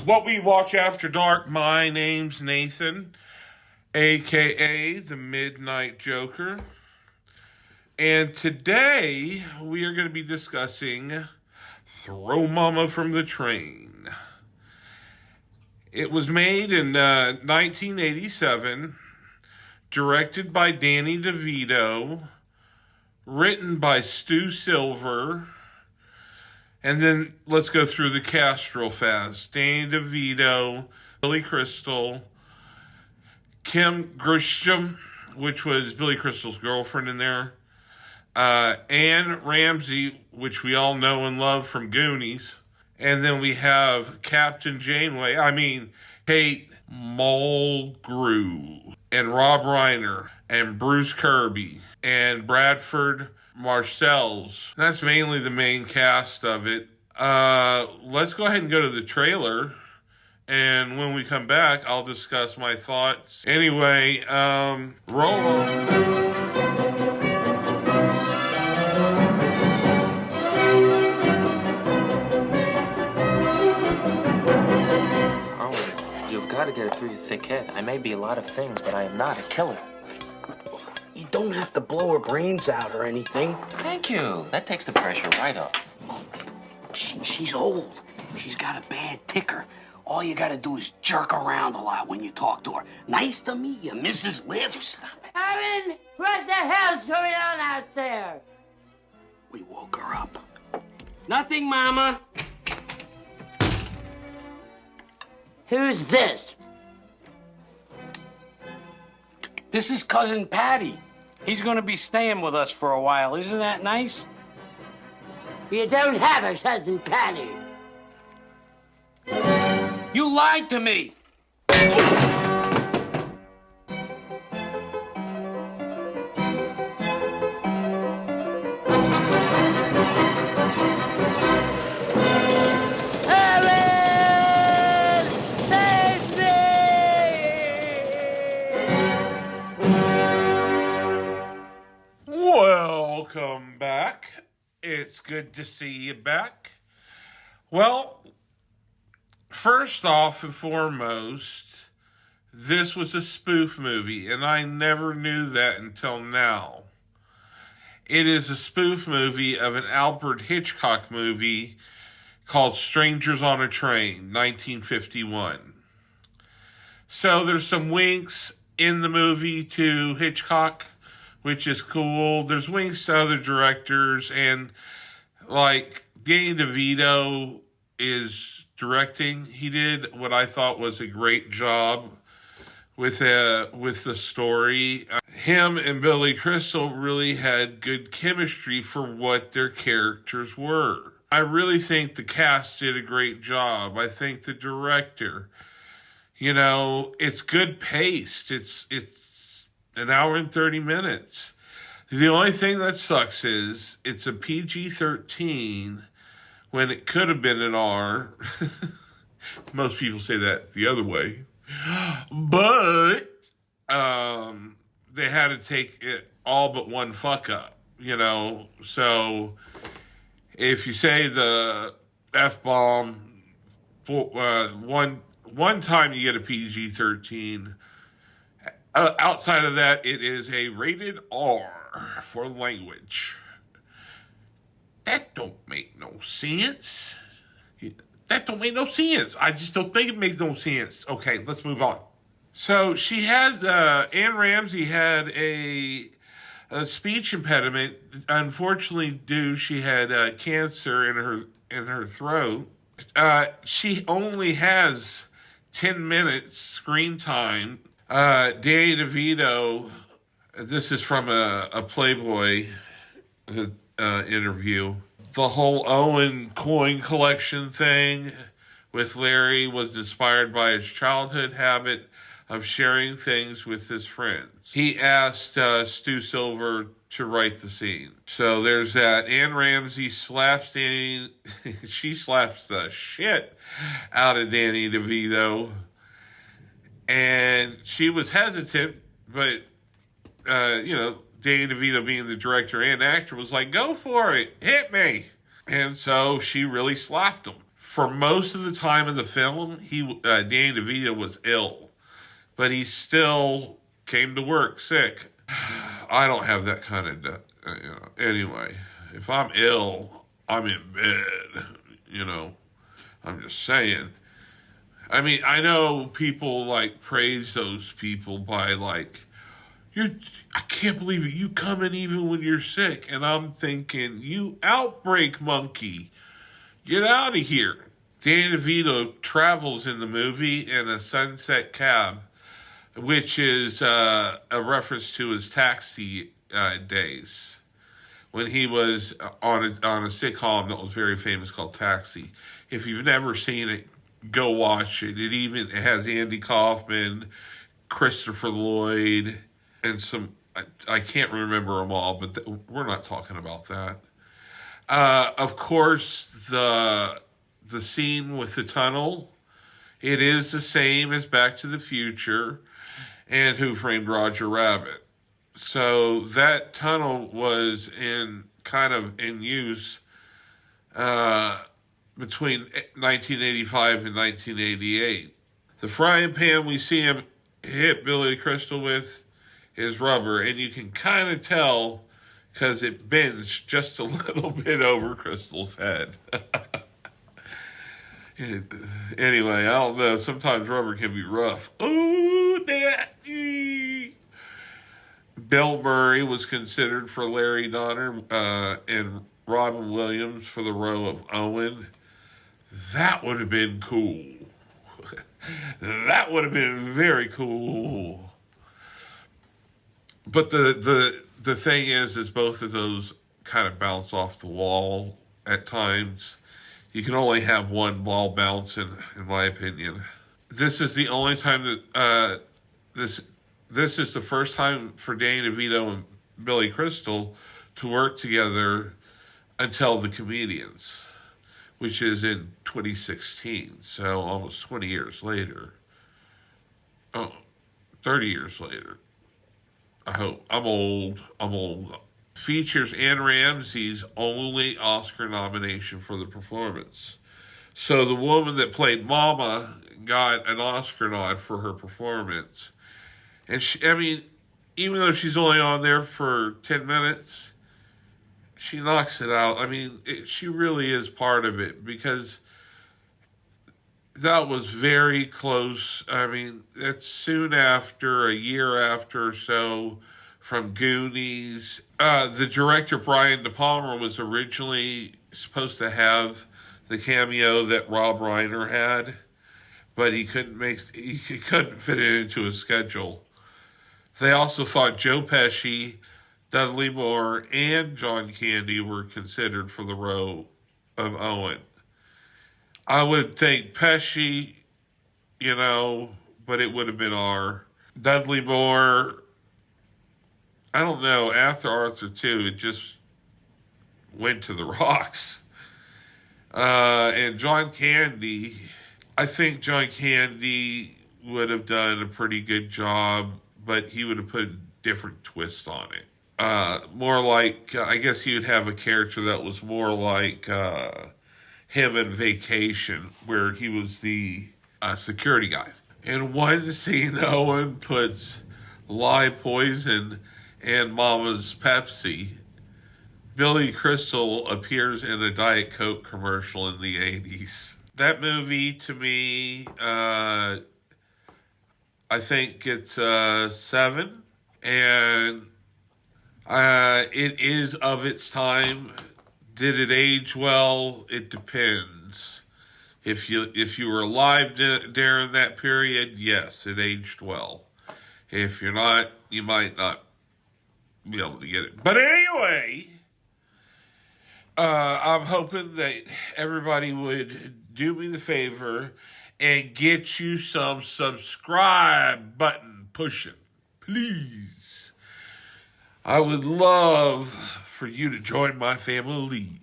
What We Watch After Dark. My name's Nathan, aka the Midnight Joker. And today we are going to be discussing Throw Momma from the Train. It was made in 1987, directed by Danny DeVito, written by Stu Silver. And then let's go through the cast real fast. Danny DeVito, Billy Crystal, Kim Grisham, which was Billy Crystal's girlfriend in there, Anne Ramsey, which we all know and love from Goonies. And then we have Captain Janeway, Kate Mulgrew, and Rob Reiner, and Bruce Kirby, and Bradford Marcells. That's mainly the main cast of it. Let's go ahead and go to the trailer, and when we come back, I'll discuss my thoughts. Anyway, roll on. You've got to get it through your thick head. I may be a lot of things, but I am not a killer. You don't have to blow her brains out or anything. Thank you. That takes the pressure right off. She's old. She's got a bad ticker. All you gotta do is jerk around a lot when you talk to her. Nice to meet you, Mrs. Lifts. Aaron, what the hell's going on out there? We woke her up. Nothing, Mama. Who's this? This is Cousin Patty. He's gonna be staying with us for a while. Isn't that nice? You don't have a cousin Patty. You lied to me. Aaron, save me! Welcome back. It's good to see you back. Well, first off and foremost, this was a spoof movie, and I never knew that until now. It is a spoof movie of an Alfred Hitchcock movie called Strangers on a Train, 1951. So there's some winks in the movie to Hitchcock, which is cool. There's winks to other directors, and like Danny DeVito is directing. He did what I thought was a great job with the story. Him and Billy Crystal really had good chemistry for what their characters were. I really think the cast did a great job. I think the director, it's good paced. It's an hour and 30 minutes. The only thing that sucks is it's a PG-13 when it could have been an R. Most people say that the other way. But they had to take it all but one fuck up, So if you say the F-bomb one time, you get a PG-13. Outside of that, it is a rated R for language. That don't make no sense. That don't make no sense. I just don't think it makes no sense. Okay, let's move on. So she has, Anne Ramsey had a speech impediment. Unfortunately, she had cancer in her throat. She only has 10 minutes screen time. Danny DeVito, this is from a Playboy interview. The whole Owen coin collection thing with Larry was inspired by his childhood habit of sharing things with his friends. He asked Stu Silver to write the scene. So there's that. Anne Ramsey slaps Danny. She slaps the shit out of Danny DeVito. And she was hesitant, but, Danny DeVito being the director and actor was like, go for it, hit me. And so she really slapped him. for most of the time in the film, Danny DeVito was ill, but he still came to work sick. I don't have that kind of, anyway, if I'm ill, I'm in bed, I'm just saying. I mean, I know people like praise those people by like, I can't believe it, you come in even when you're sick. And I'm thinking, you outbreak monkey, get out of here. Danny DeVito travels in the movie in a sunset cab, which is a reference to his Taxi days when he was on a sitcom that was very famous called Taxi. If you've never seen it, go watch it. It has Andy Kaufman, Christopher Lloyd, and some, I can't remember them all, but we're not talking about that. Of course, the scene with the tunnel, it is the same as Back to the Future and Who Framed Roger Rabbit. So that tunnel was in use between 1985 and 1988. The frying pan we see him hit Billy Crystal with is rubber, and you can kind of tell because it bends just a little bit over Crystal's head. Anyway, I don't know. Sometimes rubber can be rough. Ooh, daddy. Bill Murray was considered for Larry Donner and Robin Williams for the role of Owen. That would have been cool. That would have been very cool. But the thing is both of those kind of bounce off the wall at times. You can only have one ball bounce, in my opinion. This is the only time that this is the first time for Danny DeVito and Billy Crystal to work together until The Comedians, which is in 2016, so almost 20 years later. Oh, 30 years later. I hope. I'm old. Features Anne Ramsey's only Oscar nomination for the performance. So the woman that played Momma got an Oscar nod for her performance. And even though she's only on there for 10 minutes, she knocks it out. She really is part of it because that was very close. It's soon after, a year after or so, from Goonies. The director, Brian De Palma, was originally supposed to have the cameo that Rob Reiner had, but he couldn't fit it into his schedule. They also thought Joe Pesci, Dudley Moore, and John Candy were considered for the role of Owen. I would think Pesci, but it would have been Dudley Moore. I don't know, after Arthur 2, it just went to the rocks. And John Candy, I think John Candy would have done a pretty good job, but he would have put a different twist on it. More like, I guess he would have a character that was more like him in Vacation, where he was the security guy. In one scene, Owen puts lye poison in Mama's Pepsi. Billy Crystal appears in a Diet Coke commercial in the 80s. That movie, to me, I think it's 7. And it is of its time. Did it age well? It depends. If you were alive during that period, yes, it aged well. If you're not, you might not be able to get it. But anyway, I'm hoping that everybody would do me the favor and get you some subscribe button pushing. Please. I would love for you to join my family.